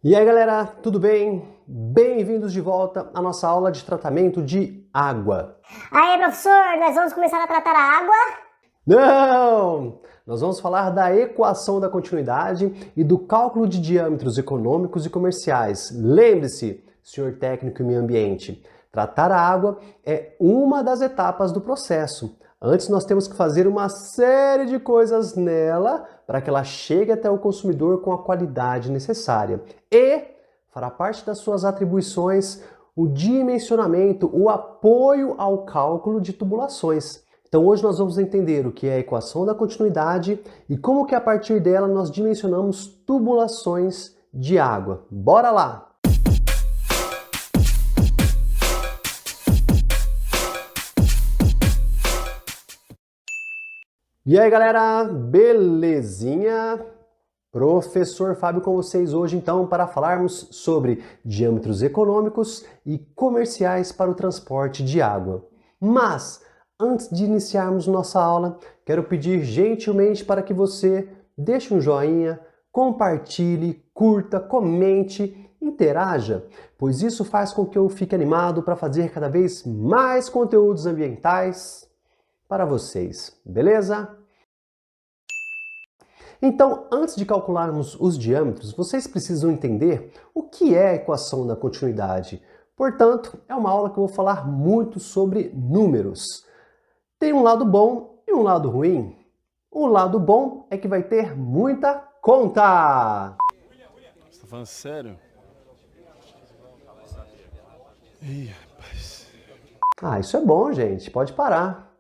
E aí galera, tudo bem? Bem-vindos de volta à nossa aula de tratamento de água. Aí, professor, nós vamos começar a tratar a água? Não! Nós vamos falar da equação da continuidade e do cálculo de diâmetros econômicos e comerciais. Lembre-se, senhor técnico em meio ambiente, tratar a água é uma das etapas do processo. Antes nós temos que fazer uma série de coisas nela para que ela chegue até o consumidor com a qualidade necessária. E fará parte das suas atribuições o dimensionamento, o apoio ao cálculo de tubulações. Então hoje nós vamos entender o que é a equação da continuidade e como que a partir dela nós dimensionamos tubulações de água. Bora lá! E aí galera, belezinha? Professor Fábio com vocês hoje então para falarmos sobre diâmetros econômicos e comerciais para o transporte de água. Mas antes de iniciarmos nossa aula, quero pedir gentilmente para que você deixe um joinha, compartilhe, curta, comente, interaja, pois isso faz com que eu fique animado para fazer cada vez mais conteúdos ambientais para vocês, beleza? Então, antes de calcularmos os diâmetros, vocês precisam entender o que é a equação da continuidade. Portanto, é uma aula que eu vou falar muito sobre números. Tem um lado bom e um lado ruim. O lado bom é que vai ter muita conta. Você tá falando sério? Ih, rapaz. Isso é bom, gente. Pode parar.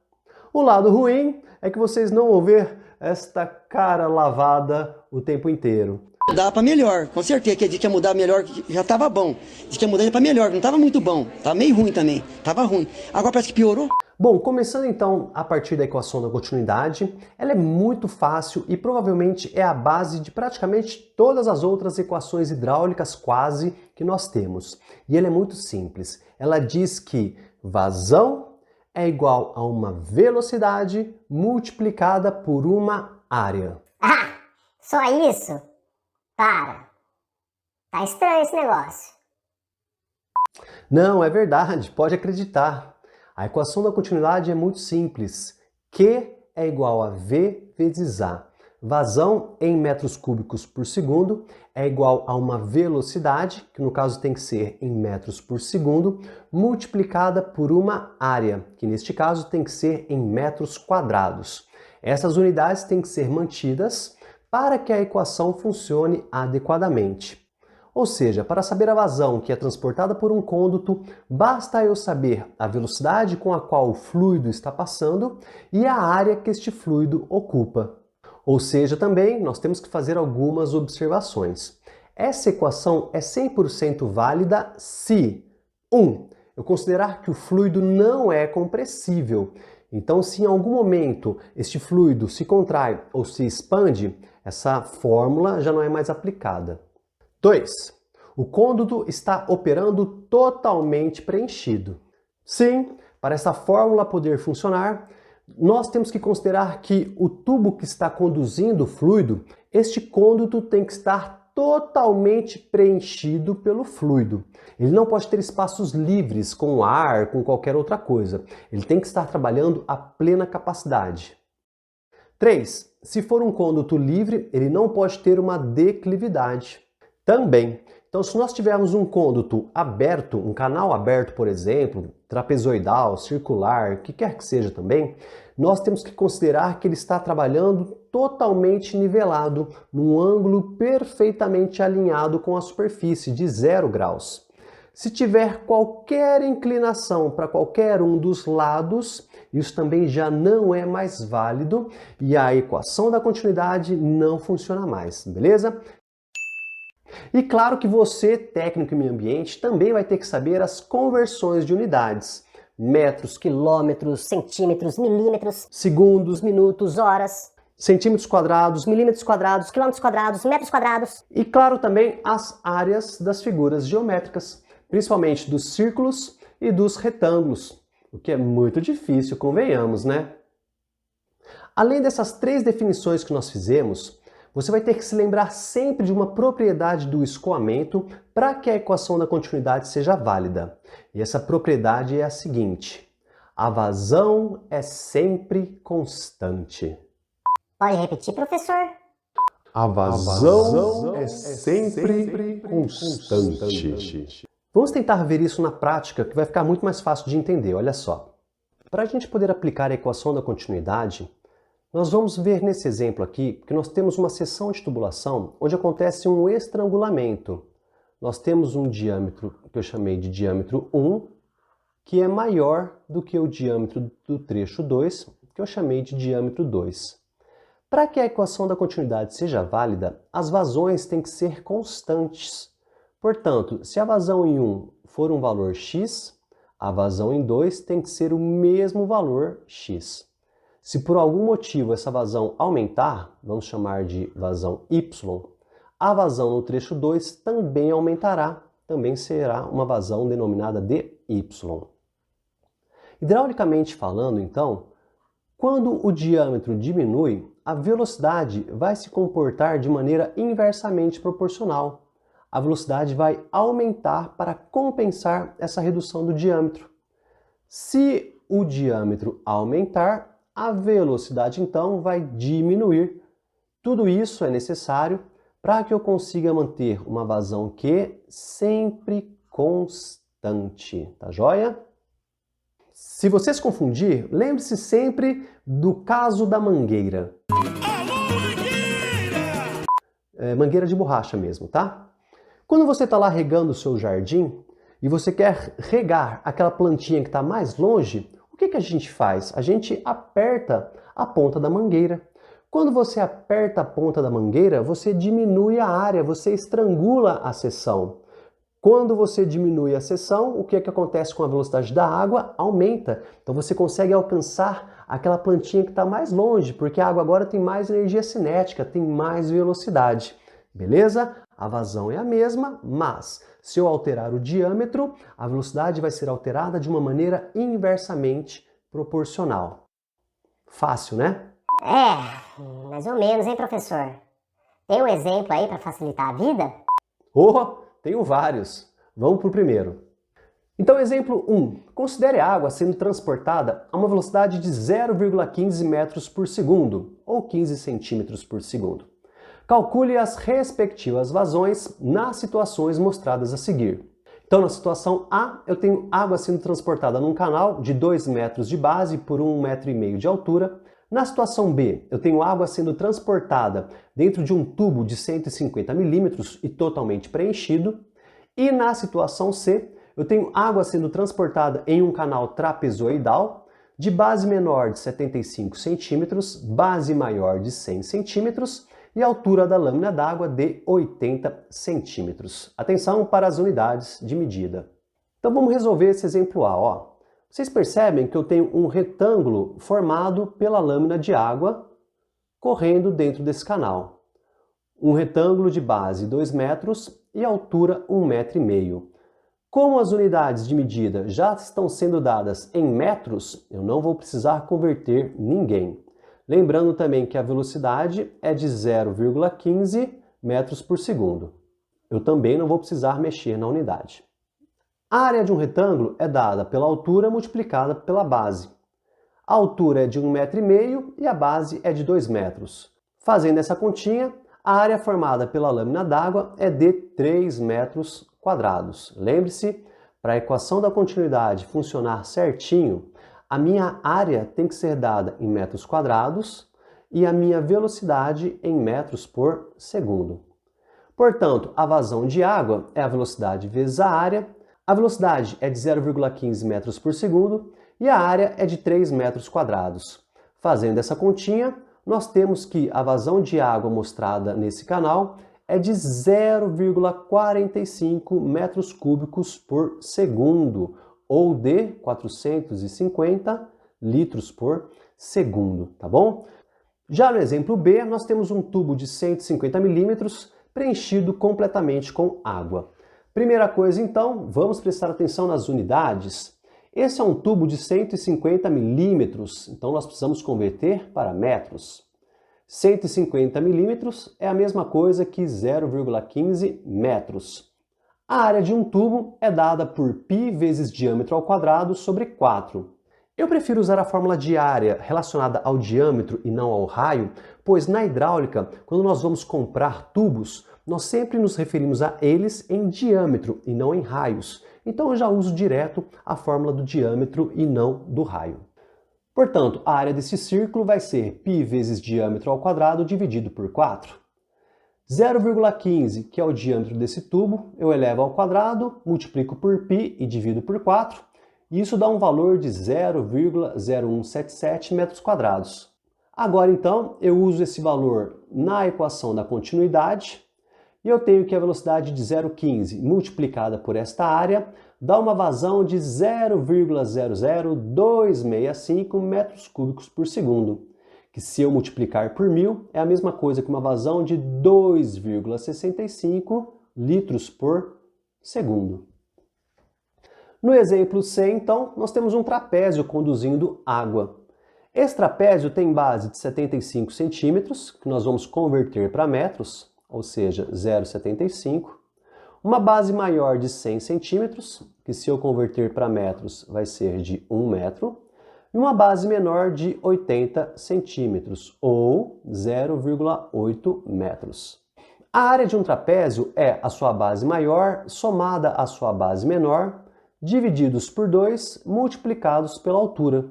O lado ruim é que vocês não vão ver esta cara lavada o tempo inteiro. Mudar para melhor, com certeza, que a gente ia mudar melhor, já estava bom. Diz que ia mudar para melhor, não estava muito bom, estava meio ruim também, estava ruim. Agora parece que piorou. Bom, começando então a partir da equação da continuidade, ela é muito fácil e provavelmente é a base de praticamente todas as outras equações hidráulicas quase que nós temos. E ela é muito simples. Ela diz que vazão é igual a uma velocidade multiplicada por uma área. Ah, só isso? Para. Tá estranho esse negócio. Não, é verdade, pode acreditar. A equação da continuidade é muito simples. Q é igual a V vezes A. Vazão em metros cúbicos por segundo é igual a uma velocidade, que no caso tem que ser em metros por segundo, multiplicada por uma área, que neste caso tem que ser em metros quadrados. Essas unidades têm que ser mantidas para que a equação funcione adequadamente. Ou seja, para saber a vazão que é transportada por um cônduto, basta eu saber a velocidade com a qual o fluido está passando e a área que este fluido ocupa. Ou seja, também nós temos que fazer algumas observações. Essa equação é 100% válida se 1. Eu considerar que o fluido não é compressível. Então, se em algum momento este fluido se contrai ou se expande, essa fórmula já não é mais aplicada. 2. O cônduto está operando totalmente preenchido. Sim, para essa fórmula poder funcionar, nós temos que considerar que o tubo que está conduzindo o fluido, este cônduto tem que estar totalmente preenchido pelo fluido. Ele não pode ter espaços livres com ar, com qualquer outra coisa. Ele tem que estar trabalhando a plena capacidade. 3. Se for um cônduto livre, ele não pode ter uma declividade. Também. Então, se nós tivermos um cônduto aberto, um canal aberto, por exemplo, trapezoidal, circular, o que quer que seja também, nós temos que considerar que ele está trabalhando totalmente nivelado, num ângulo perfeitamente alinhado com a superfície, de 0 graus. Se tiver qualquer inclinação para qualquer um dos lados, isso também já não é mais válido e a equação da continuidade não funciona mais, beleza? E claro que você, técnico em meio ambiente, também vai ter que saber as conversões de unidades. Metros, Quilômetros, centímetros, milímetros, segundos, minutos, horas, centímetros quadrados, milímetros quadrados, quilômetros quadrados, metros quadrados. e claro também as áreas das figuras geométricas, principalmente dos círculos e dos retângulos, o que é muito difícil, convenhamos, né? Além dessas 3 definições que nós fizemos, você vai ter que se lembrar sempre de uma propriedade do escoamento para que a equação da continuidade seja válida. E essa propriedade é a seguinte: a vazão é sempre constante. Pode repetir, professor? A vazão é sempre constante. Vamos tentar ver isso na prática, que vai ficar muito mais fácil de entender. Olha só. Para a gente poder aplicar a equação da continuidade, nós vamos ver nesse exemplo aqui que nós temos uma seção de tubulação onde acontece um estrangulamento. Nós temos um diâmetro que eu chamei de diâmetro 1, que é maior do que o diâmetro do trecho 2, que eu chamei de diâmetro 2. Para que a equação da continuidade seja válida, as vazões têm que ser constantes. Portanto, se a vazão em 1 for um valor x, a vazão em 2 tem que ser o mesmo valor x. Se por algum motivo essa vazão aumentar, vamos chamar de vazão y, a vazão no trecho 2 também aumentará, também será uma vazão denominada dy. Hidraulicamente falando, então, quando o diâmetro diminui, a velocidade vai se comportar de maneira inversamente proporcional. A velocidade vai aumentar para compensar essa redução do diâmetro. Se o diâmetro aumentar, a velocidade então vai diminuir. Tudo isso é necessário para que eu consiga manter uma vazão Q sempre constante. Tá joia? Se você se confundir, lembre-se sempre do caso da mangueira. Mangueira de borracha mesmo, tá? Quando você está lá regando o seu jardim e você quer regar aquela plantinha que está mais longe, o que a gente faz? A gente aperta a ponta da mangueira. Quando você aperta a ponta da mangueira, você diminui a área, você estrangula a seção. Quando você diminui a seção, o que acontece com a velocidade da água? Aumenta. Então você consegue alcançar aquela plantinha que está mais longe, porque a água agora tem mais energia cinética, tem mais velocidade. Beleza? A vazão é a mesma, mas se eu alterar o diâmetro, a velocidade vai ser alterada de uma maneira inversamente proporcional. Fácil, né? Mais ou menos, hein, professor? Tem um exemplo aí para facilitar a vida? Tenho vários. Vamos para o primeiro. Então, exemplo 1. Considere a água sendo transportada a uma velocidade de 0,15 metros por segundo, ou 15 centímetros por segundo. Calcule as respectivas vazões nas situações mostradas a seguir. Então, na situação A, eu tenho água sendo transportada num canal de 2 metros de base por 1,5 metros de altura. Na situação B, eu tenho água sendo transportada dentro de um tubo de 150 milímetros e totalmente preenchido. E na situação C, eu tenho água sendo transportada em um canal trapezoidal de base menor de 75 centímetros, base maior de 100 centímetros e altura da lâmina d'água de 80 centímetros. Atenção para as unidades de medida. Então vamos resolver esse exemplo A. Vocês percebem que eu tenho um retângulo formado pela lâmina de água correndo dentro desse canal. Um retângulo de base 2 metros e altura 1,5 metro. Como as unidades de medida já estão sendo dadas em metros, eu não vou precisar converter ninguém. Lembrando também que a velocidade é de 0,15 metros por segundo. Eu também não vou precisar mexer na unidade. A área de um retângulo é dada pela altura multiplicada pela base. A altura é de 1,5 metro e a base é de 2 metros. Fazendo essa continha, a área formada pela lâmina d'água é de 3 metros quadrados. Lembre-se, para a equação da continuidade funcionar certinho, a minha área tem que ser dada em metros quadrados e a minha velocidade em metros por segundo. Portanto, a vazão de água é a velocidade vezes a área. A velocidade é de 0,15 metros por segundo e a área é de 3 metros quadrados. Fazendo essa continha, nós temos que a vazão de água mostrada nesse canal é de 0,45 metros cúbicos por segundo, ou de 450 litros por segundo, tá bom? Já no exemplo B, nós temos um tubo de 150 milímetros preenchido completamente com água. Primeira coisa, então, vamos prestar atenção nas unidades. Esse é um tubo de 150 milímetros, então nós precisamos converter para metros. 150 milímetros é a mesma coisa que 0,15 metros. A área de um tubo é dada por π vezes diâmetro ao quadrado sobre 4. Eu prefiro usar a fórmula de área relacionada ao diâmetro e não ao raio, pois na hidráulica, quando nós vamos comprar tubos, nós sempre nos referimos a eles em diâmetro e não em raios. Então eu já uso direto a fórmula do diâmetro e não do raio. Portanto, a área desse círculo vai ser π vezes diâmetro ao quadrado dividido por 4. 0,15, que é o diâmetro desse tubo, eu elevo ao quadrado, multiplico por π e divido por 4. E isso dá um valor de 0,0177 metros quadrados. Agora então, eu uso esse valor na equação da continuidade, e eu tenho que a velocidade de 0,15 multiplicada por esta área dá uma vazão de 0,00265 metros cúbicos por segundo, que se eu multiplicar por 1000 é a mesma coisa que uma vazão de 2,65 litros por segundo. No exemplo C, então, nós temos um trapézio conduzindo água. Esse trapézio tem base de 75 centímetros, que nós vamos converter para metros, ou seja, 0,75. Uma base maior de 100 centímetros, que se eu converter para metros vai ser de 1 metro. E uma base menor de 80 centímetros, ou 0,8 metros. A área de um trapézio é a sua base maior somada à sua base menor, divididos por 2, multiplicados pela altura.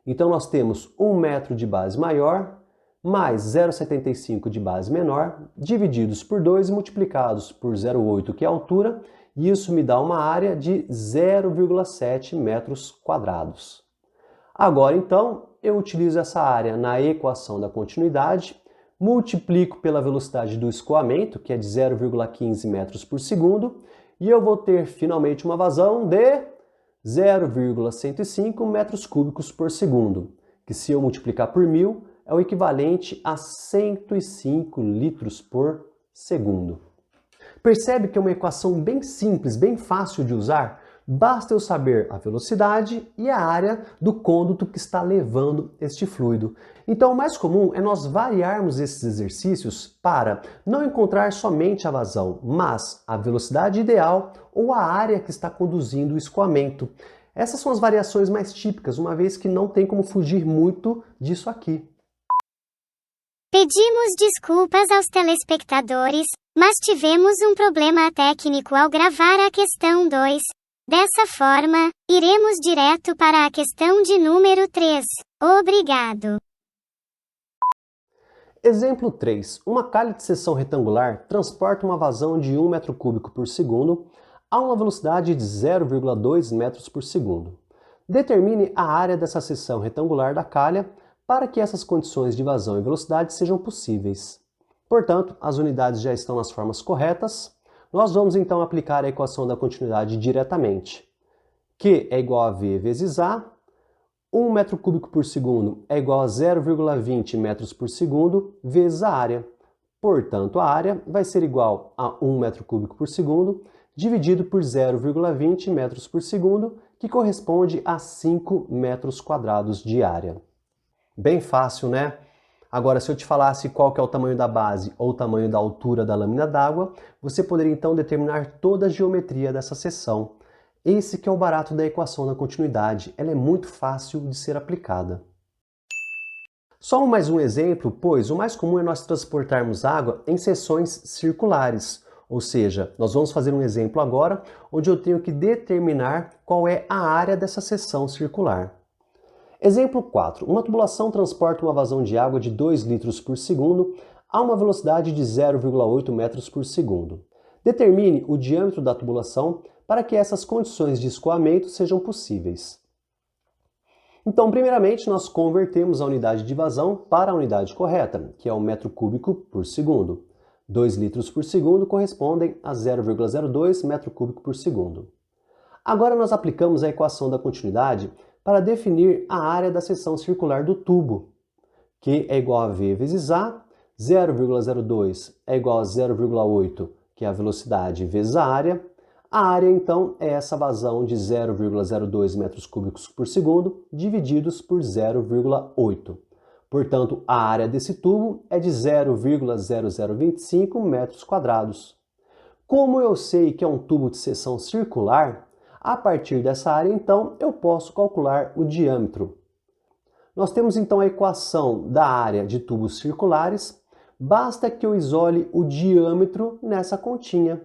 Então nós temos 1 metro de base maior, mais 0,75 de base menor, divididos por 2 e multiplicados por 0,8, que é a altura, e isso me dá uma área de 0,7 metros quadrados. Agora, então, eu utilizo essa área na equação da continuidade, multiplico pela velocidade do escoamento, que é de 0,15 metros por segundo, e eu vou ter finalmente uma vazão de 0,105 metros cúbicos por segundo, que se eu multiplicar por 1000, é o equivalente a 105 litros por segundo. Percebe que é uma equação bem simples, bem fácil de usar? Basta eu saber a velocidade e a área do cônduto que está levando este fluido. Então o mais comum é nós variarmos esses exercícios para não encontrar somente a vazão, mas a velocidade ideal ou a área que está conduzindo o escoamento. Essas são as variações mais típicas, uma vez que não tem como fugir muito disso aqui. Pedimos desculpas aos telespectadores, mas tivemos um problema técnico ao gravar a questão 2. Dessa forma, iremos direto para a questão de número 3. Obrigado. Exemplo 3. Uma calha de seção retangular transporta uma vazão de 1 metro cúbico por segundo a uma velocidade de 0,2 metros por segundo. Determine a área dessa seção retangular da calha para que essas condições de vazão e velocidade sejam possíveis. Portanto, as unidades já estão nas formas corretas. Nós vamos então aplicar a equação da continuidade diretamente. Q é igual a V vezes A. 1 metro cúbico por segundo é igual a 0,20 metros por segundo vezes a área. Portanto, a área vai ser igual a 1 metro cúbico por segundo dividido por 0,20 metros por segundo, que corresponde a 5 metros quadrados de área. Bem fácil, né? Agora, se eu te falasse qual que é o tamanho da base ou o tamanho da altura da lâmina d'água, você poderia então determinar toda a geometria dessa seção. Esse que é o barato da equação da continuidade, ela é muito fácil de ser aplicada. Só mais um exemplo, pois o mais comum é nós transportarmos água em seções circulares. Ou seja, nós vamos fazer um exemplo agora, onde eu tenho que determinar qual é a área dessa seção circular. Exemplo 4. Uma tubulação transporta uma vazão de água de 2 litros por segundo a uma velocidade de 0,8 metros por segundo. Determine o diâmetro da tubulação para que essas condições de escoamento sejam possíveis. Então, primeiramente, nós convertemos a unidade de vazão para a unidade correta, que é o metro cúbico por segundo. 2 litros por segundo correspondem a 0,02 metro cúbico por segundo. Agora nós aplicamos a equação da continuidade para definir a área da seção circular do tubo, que é igual a V vezes A, 0,02 é igual a 0,8, que é a velocidade vezes a área. A área, então, é essa vazão de 0,02 metros cúbicos por segundo, divididos por 0,8. Portanto, a área desse tubo é de 0,0025 metros quadrados. Como eu sei que é um tubo de seção circular, a partir dessa área, então, eu posso calcular o diâmetro. Nós temos então a equação da área de tubos circulares, basta que eu isole o diâmetro nessa continha.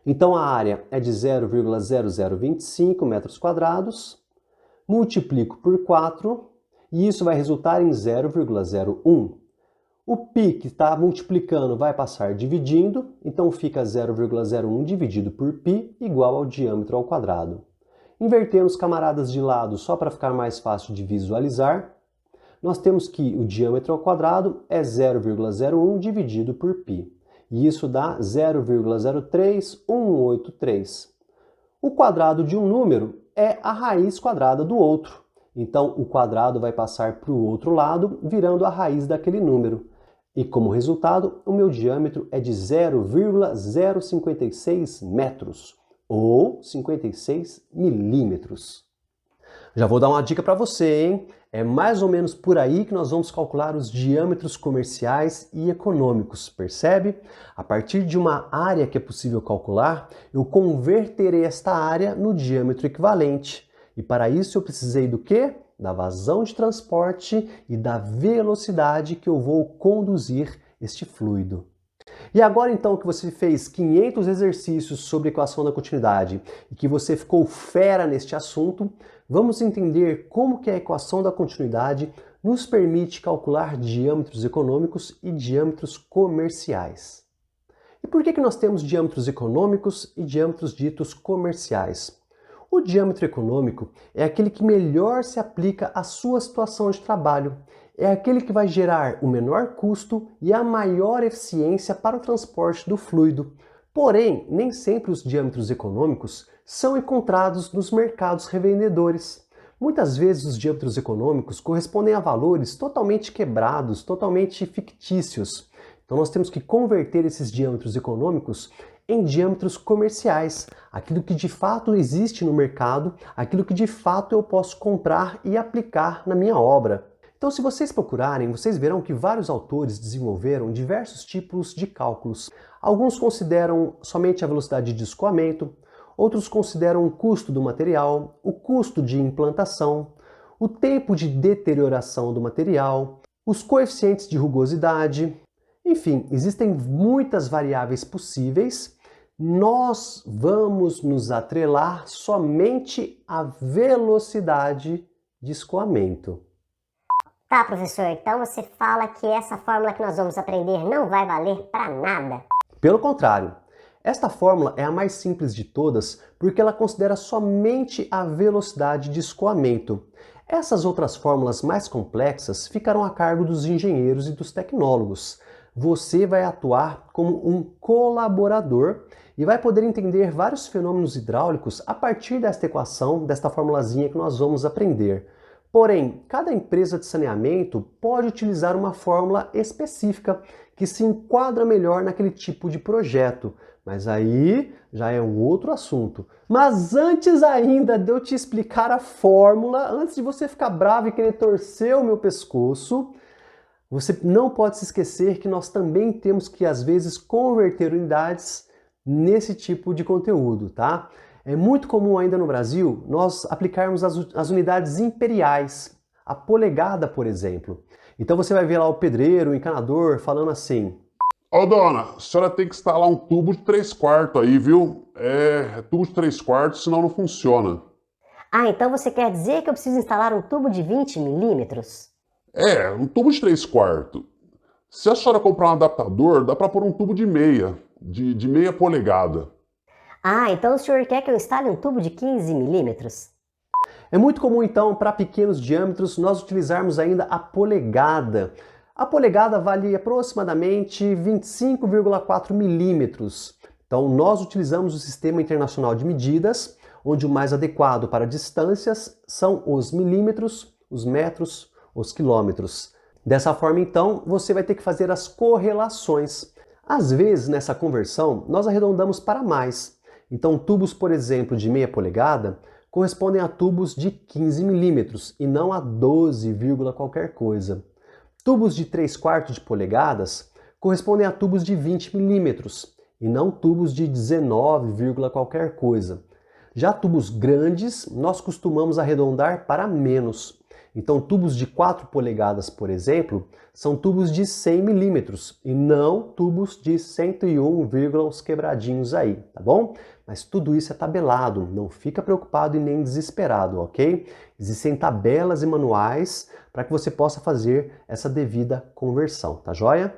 Então a área é de 0,0025 metros quadrados, multiplico por 4 e isso vai resultar em 0,01. O π que está multiplicando vai passar dividindo, então fica 0,01 dividido por π igual ao diâmetro ao quadrado. Invertendo os camaradas de lado só para ficar mais fácil de visualizar, nós temos que o diâmetro ao quadrado é 0,01 dividido por π. E isso dá 0,03183. O quadrado de um número é a raiz quadrada do outro. Então, o quadrado vai passar para o outro lado, virando a raiz daquele número. E como resultado, o meu diâmetro é de 0,056 metros, ou 56 milímetros. Já vou dar uma dica para você, hein? É mais ou menos por aí que nós vamos calcular os diâmetros comerciais e econômicos, percebe? A partir de uma área que é possível calcular, eu converterei esta área no diâmetro equivalente. E para isso eu precisei do quê? Da vazão de transporte e da velocidade que eu vou conduzir este fluido. E agora então que você fez 500 exercícios sobre equação da continuidade e que você ficou fera neste assunto, vamos entender como que a equação da continuidade nos permite calcular diâmetros econômicos e diâmetros comerciais. E por que nós temos diâmetros econômicos e diâmetros ditos comerciais? O diâmetro econômico é aquele que melhor se aplica à sua situação de trabalho. É aquele que vai gerar o menor custo e a maior eficiência para o transporte do fluido. Porém, nem sempre os diâmetros econômicos são encontrados nos mercados revendedores. Muitas vezes os diâmetros econômicos correspondem a valores totalmente quebrados, totalmente fictícios. Então nós temos que converter esses diâmetros econômicos em diâmetros comerciais, aquilo que de fato existe no mercado, aquilo que de fato eu posso comprar e aplicar na minha obra. Então, se vocês procurarem, vocês verão que vários autores desenvolveram diversos tipos de cálculos. Alguns consideram somente a velocidade de escoamento, outros consideram o custo do material, o custo de implantação, o tempo de deterioração do material, os coeficientes de rugosidade. Enfim, existem muitas variáveis possíveis. Nós vamos nos atrelar somente à velocidade de escoamento. Tá, professor, então você fala que essa fórmula que nós vamos aprender não vai valer para nada. Pelo contrário, esta fórmula é a mais simples de todas porque ela considera somente a velocidade de escoamento. Essas outras fórmulas mais complexas ficarão a cargo dos engenheiros e dos tecnólogos. Você vai atuar como um colaborador e vai poder entender vários fenômenos hidráulicos a partir desta equação, desta formulazinha que nós vamos aprender. Porém, cada empresa de saneamento pode utilizar uma fórmula específica que se enquadra melhor naquele tipo de projeto. Mas aí já é um outro assunto. Mas antes ainda de eu te explicar a fórmula, antes de você ficar bravo e querer torcer o meu pescoço, você não pode se esquecer que nós também temos que, às vezes, converter unidades nesse tipo de conteúdo, tá? É muito comum ainda no Brasil nós aplicarmos as unidades imperiais, a polegada, por exemplo. Então você vai ver lá o pedreiro, o encanador, falando assim: Ô dona, a senhora tem que instalar um tubo de 3/4 aí, viu? É tubo de 3/4, senão não funciona. Ah, então você quer dizer que eu preciso instalar um tubo de 20 milímetros? É, um tubo de 3/4. Se a senhora comprar um adaptador, dá pra pôr um tubo de meia, de meia polegada. Ah, então o senhor quer que eu instale um tubo de 15 milímetros? É muito comum, então, para pequenos diâmetros, nós utilizarmos ainda a polegada. A polegada vale aproximadamente 25,4 milímetros. Então, nós utilizamos o Sistema Internacional de Medidas, onde o mais adequado para distâncias são os milímetros, os metros, os quilômetros. Dessa forma, então, você vai ter que fazer as correlações. Às vezes, nessa conversão, nós arredondamos para mais. Então, tubos, por exemplo, de meia polegada correspondem a tubos de 15 milímetros e não a 12, qualquer coisa. Tubos de 3/4 de polegadas correspondem a tubos de 20 milímetros e não tubos de 19, qualquer coisa. Já tubos grandes, nós costumamos arredondar para menos. Então, tubos de 4 polegadas, por exemplo, são tubos de 100 milímetros e não tubos de 101, uns quebradinhos aí, tá bom? Mas tudo isso é tabelado, não fica preocupado e nem desesperado, ok? Existem tabelas e manuais para que você possa fazer essa devida conversão, tá joia?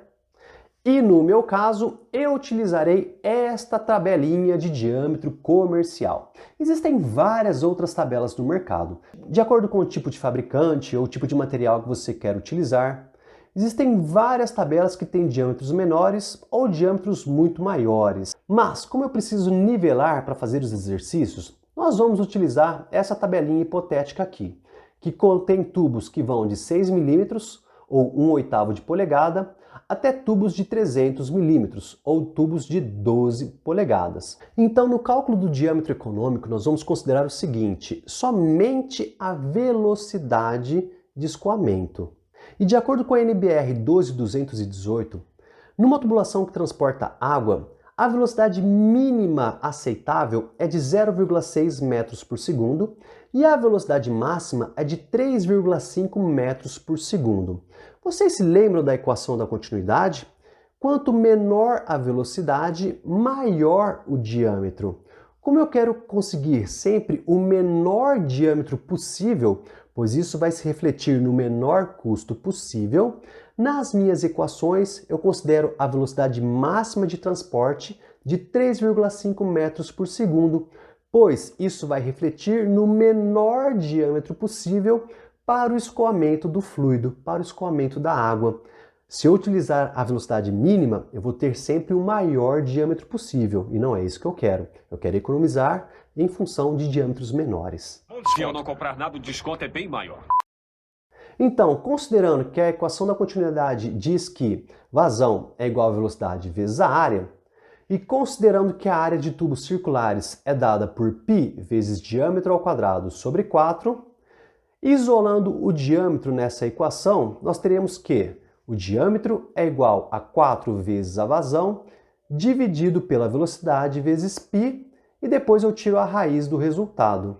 E no meu caso, eu utilizarei esta tabelinha de diâmetro comercial. Existem várias outras tabelas no mercado, de acordo com o tipo de fabricante ou o tipo de material que você quer utilizar. Existem várias tabelas que têm diâmetros menores ou diâmetros muito maiores. Mas, como eu preciso nivelar para fazer os exercícios, nós vamos utilizar essa tabelinha hipotética aqui, que contém tubos que vão de 6 milímetros ou 1/8 de polegada, até tubos de 300 milímetros ou tubos de 12 polegadas. Então, no cálculo do diâmetro econômico, nós vamos considerar o seguinte: somente a velocidade de escoamento. E de acordo com a NBR 12218, numa tubulação que transporta água, a velocidade mínima aceitável é de 0,6 metros por segundo e a velocidade máxima é de 3,5 metros por segundo. Vocês se lembram da equação da continuidade? Quanto menor a velocidade, maior o diâmetro. Como eu quero conseguir sempre o menor diâmetro possível, pois isso vai se refletir no menor custo possível, nas minhas equações eu considero a velocidade máxima de transporte de 3,5 metros por segundo, pois isso vai refletir no menor diâmetro possível para o escoamento do fluido, para o escoamento da água. Se eu utilizar a velocidade mínima, eu vou ter sempre o maior diâmetro possível, e não é isso que eu quero. Eu quero economizar em função de diâmetros menores. Se eu não comprar nada, o desconto é bem maior. Então, considerando que a equação da continuidade diz que vazão é igual a velocidade vezes a área, e considerando que a área de tubos circulares é dada por π vezes diâmetro ao quadrado sobre 4, isolando o diâmetro nessa equação, nós teremos que o diâmetro é igual a 4 vezes a vazão, dividido pela velocidade vezes π, e depois eu tiro a raiz do resultado.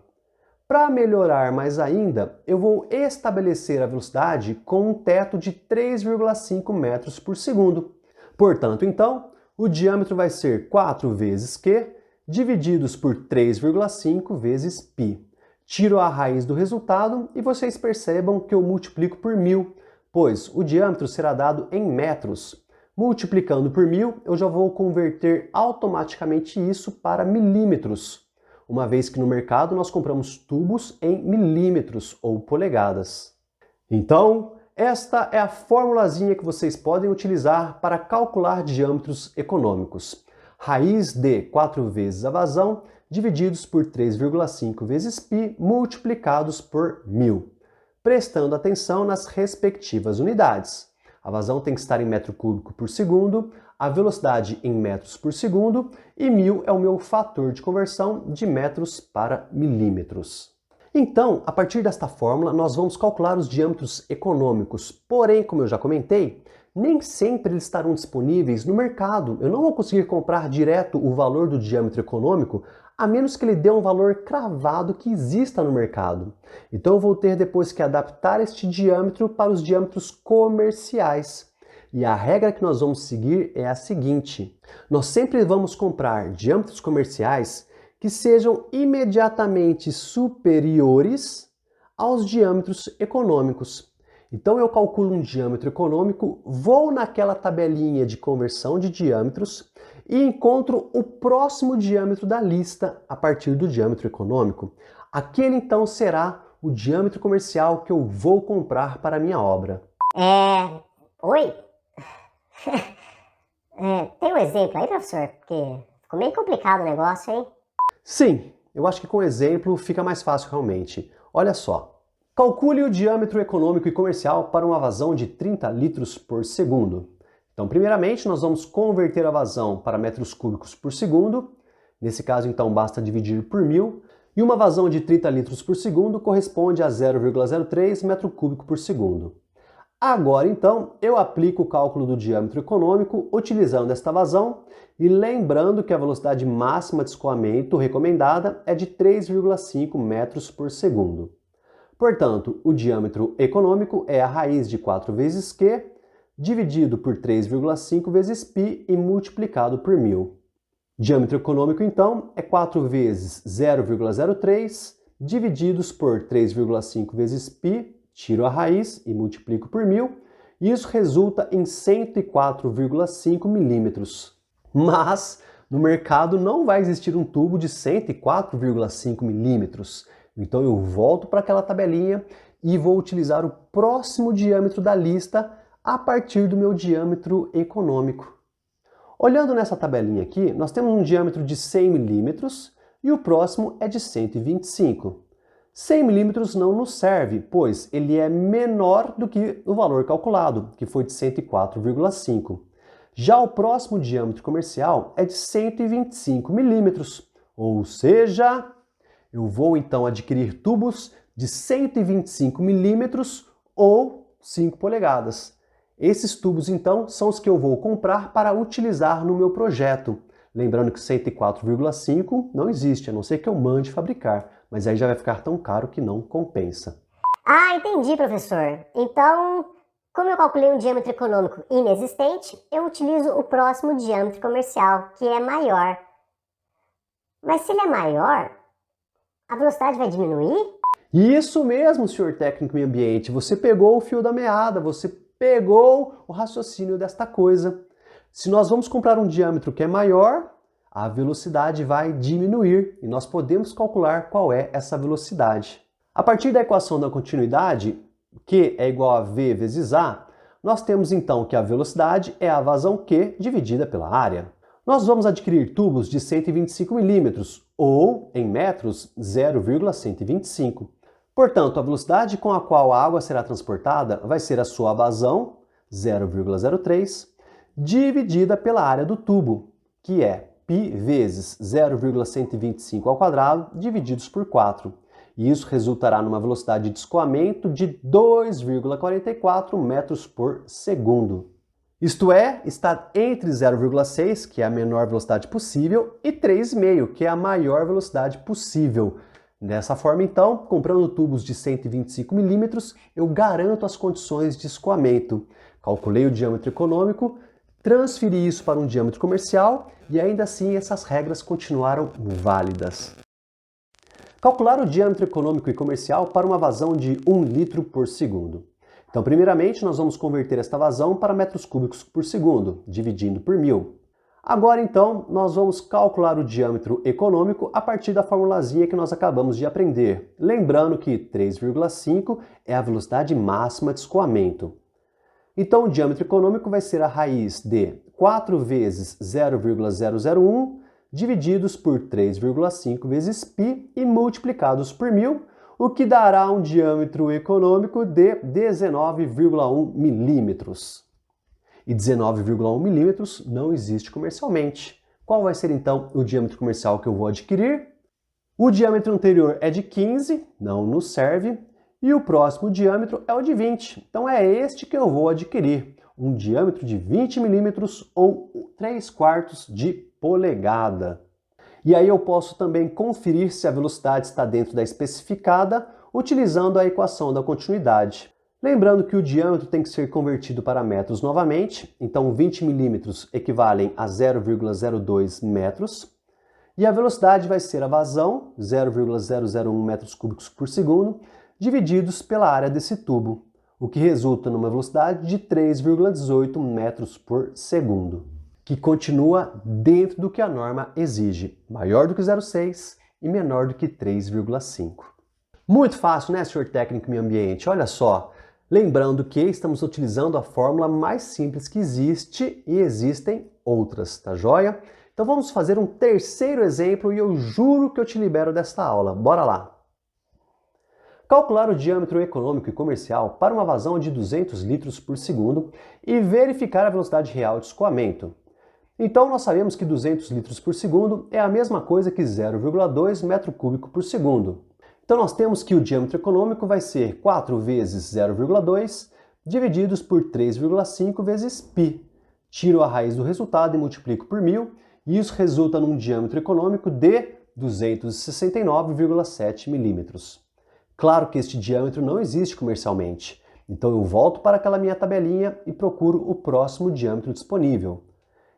Para melhorar mais ainda, eu vou estabelecer a velocidade com um teto de 3,5 metros por segundo. Portanto, então, o diâmetro vai ser 4 vezes Q, divididos por 3,5 vezes π. Tiro a raiz do resultado e vocês percebam que eu multiplico por 1000, pois o diâmetro será dado em metros. Multiplicando por 1000, eu já vou converter automaticamente isso para milímetros, uma vez que no mercado nós compramos tubos em milímetros ou polegadas. Então, esta é a formulazinha que vocês podem utilizar para calcular diâmetros econômicos. Raiz de 4 vezes a vazão, divididos por 3,5 vezes π, multiplicados por 1000. Prestando atenção nas respectivas unidades. A vazão tem que estar em metro cúbico por segundo, a velocidade em metros por segundo e 1000 é o meu fator de conversão de metros para milímetros. Então, a partir desta fórmula, nós vamos calcular os diâmetros econômicos. Porém, como eu já comentei, nem sempre eles estarão disponíveis no mercado. Eu não vou conseguir comprar direto o valor do diâmetro econômico, a menos que ele dê um valor cravado que exista no mercado. Então eu vou ter depois que adaptar este diâmetro para os diâmetros comerciais. E a regra que nós vamos seguir é a seguinte: nós sempre vamos comprar diâmetros comerciais que sejam imediatamente superiores aos diâmetros econômicos. Então eu calculo um diâmetro econômico, vou naquela tabelinha de conversão de diâmetros e encontro o próximo diâmetro da lista a partir do diâmetro econômico. Aquele então será o diâmetro comercial que eu vou comprar para a minha obra. Oi? Tem um exemplo aí, professor? Porque ficou meio complicado o negócio, hein? Sim, eu acho que com exemplo fica mais fácil realmente. Olha só. Calcule o diâmetro econômico e comercial para uma vazão de 30 litros por segundo. Então, primeiramente, nós vamos converter a vazão para metros cúbicos por segundo. Nesse caso, então, basta dividir por 1000. E uma vazão de 30 litros por segundo corresponde a 0,03 metro cúbico por segundo. Agora, então, eu aplico o cálculo do diâmetro econômico utilizando esta vazão e lembrando que a velocidade máxima de escoamento recomendada é de 3,5 metros por segundo. Portanto, o diâmetro econômico é a raiz de 4 vezes Q, dividido por 3,5 vezes π e multiplicado por 1000. Diâmetro econômico, então, é 4 vezes 0,03 divididos por 3,5 vezes π, tiro a raiz e multiplico por 1000, e isso resulta em 104,5 milímetros. Mas no mercado não vai existir um tubo de 104,5 milímetros. Então eu volto para aquela tabelinha e vou utilizar o próximo diâmetro da lista a partir do meu diâmetro econômico. Olhando nessa tabelinha aqui, nós temos um diâmetro de 100 milímetros e o próximo é de 125. 100 milímetros não nos serve, pois ele é menor do que o valor calculado, que foi de 104,5. Já o próximo diâmetro comercial é de 125 milímetros, ou seja, eu vou então adquirir tubos de 125 milímetros ou 5 polegadas. Esses tubos então são os que eu vou comprar para utilizar no meu projeto. Lembrando que 104,5 não existe, a não ser que eu mande fabricar, mas aí já vai ficar tão caro que não compensa. Ah, entendi, professor. Então, como eu calculei um diâmetro econômico inexistente, eu utilizo o próximo diâmetro comercial, que é maior. Mas se ele é maior, a velocidade vai diminuir? Isso mesmo, senhor técnico em ambiente. Você pegou o fio da meada, você pegou o raciocínio desta coisa. Se nós vamos comprar um diâmetro que é maior, a velocidade vai diminuir e nós podemos calcular qual é essa velocidade. A partir da equação da continuidade, Q é igual a V vezes A, nós temos então que a velocidade é a vazão Q dividida pela área. Nós vamos adquirir tubos de 125 milímetros, ou, em metros, 0,125. Portanto, a velocidade com a qual a água será transportada vai ser a sua vazão, 0,03, dividida pela área do tubo, que é π vezes 0,125 ao quadrado divididos por 4. E isso resultará numa velocidade de escoamento de 2,44 metros por segundo. Isto é, está entre 0,6, que é a menor velocidade possível, e 3,5, que é a maior velocidade possível. Dessa forma, então, comprando tubos de 125 milímetros, eu garanto as condições de escoamento. Calculei o diâmetro econômico, transferi isso para um diâmetro comercial e ainda assim essas regras continuaram válidas. Calcular o diâmetro econômico e comercial para uma vazão de 1 litro por segundo. Então, primeiramente, nós vamos converter esta vazão para metros cúbicos por segundo, dividindo por 1000. Agora, então, nós vamos calcular o diâmetro econômico a partir da formulazinha que nós acabamos de aprender. Lembrando que 3,5 é a velocidade máxima de escoamento. Então, o diâmetro econômico vai ser a raiz de 4 vezes 0,001 divididos por 3,5 vezes π e multiplicados por 1000, o que dará um diâmetro econômico de 19,1 milímetros. E 19,1 milímetros não existe comercialmente. Qual vai ser então o diâmetro comercial que eu vou adquirir? O diâmetro anterior é de 15, não nos serve, e o próximo diâmetro é o de 20. Então é este que eu vou adquirir, um diâmetro de 20 milímetros ou 3/4 de polegada. E aí eu posso também conferir se a velocidade está dentro da especificada utilizando a equação da continuidade. Lembrando que o diâmetro tem que ser convertido para metros novamente, então 20 milímetros equivalem a 0,02 metros, e a velocidade vai ser a vazão, 0,001 metros cúbicos por segundo, divididos pela área desse tubo, o que resulta numa velocidade de 3,18 metros por segundo, que continua dentro do que a norma exige, maior do que 0,6 e menor do que 3,5. Muito fácil, né, senhor técnico em meio ambiente? Olha só, lembrando que estamos utilizando a fórmula mais simples que existe e existem outras, tá joia? Então vamos fazer um terceiro exemplo e eu juro que eu te libero desta aula. Bora lá! Calcular o diâmetro econômico e comercial para uma vazão de 200 litros por segundo e verificar a velocidade real de escoamento. Então nós sabemos que 200 litros por segundo é a mesma coisa que 0,2 metro cúbico por segundo. Então nós temos que o diâmetro econômico vai ser 4 vezes 0,2 divididos por 3,5 vezes π. Tiro a raiz do resultado e multiplico por 1000, e isso resulta num diâmetro econômico de 269,7 milímetros. Claro que este diâmetro não existe comercialmente, então eu volto para aquela minha tabelinha e procuro o próximo diâmetro disponível.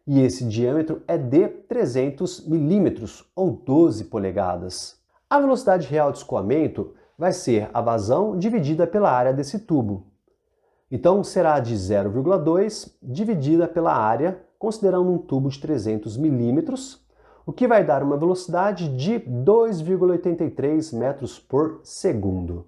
E esse diâmetro é de 300 milímetros, ou 12 polegadas. A velocidade real de escoamento vai ser a vazão dividida pela área desse tubo. Então será de 0,2 dividida pela área, considerando um tubo de 300 milímetros, o que vai dar uma velocidade de 2,83 metros por segundo.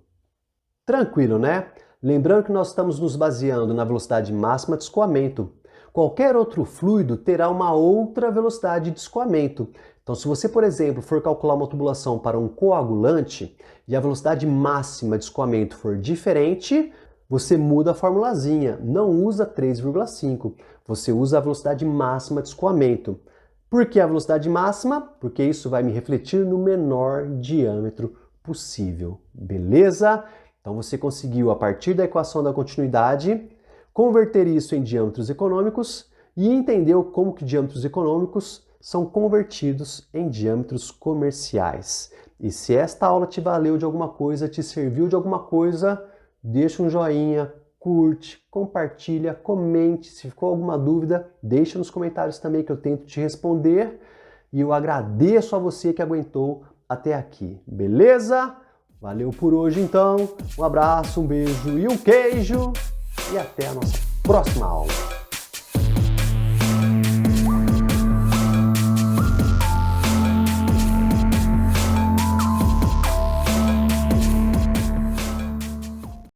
Tranquilo, né? Lembrando que nós estamos nos baseando na velocidade máxima de escoamento. Qualquer outro fluido terá uma outra velocidade de escoamento. Então, se você, por exemplo, for calcular uma tubulação para um coagulante e a velocidade máxima de escoamento for diferente, você muda a formulazinha. Não usa 3,5, você usa a velocidade máxima de escoamento. Por que a velocidade máxima? Porque isso vai me refletir no menor diâmetro possível. Beleza? Então você conseguiu, a partir da equação da continuidade, converter isso em diâmetros econômicos e entendeu como que diâmetros econômicos são convertidos em diâmetros comerciais. E se esta aula te valeu de alguma coisa, te serviu de alguma coisa, deixa um joinha, curte, compartilha, comente. Se ficou alguma dúvida, deixa nos comentários também que eu tento te responder. E eu agradeço a você que aguentou até aqui, beleza? Valeu por hoje então, um abraço, um beijo e um queijo! E até a nossa próxima aula.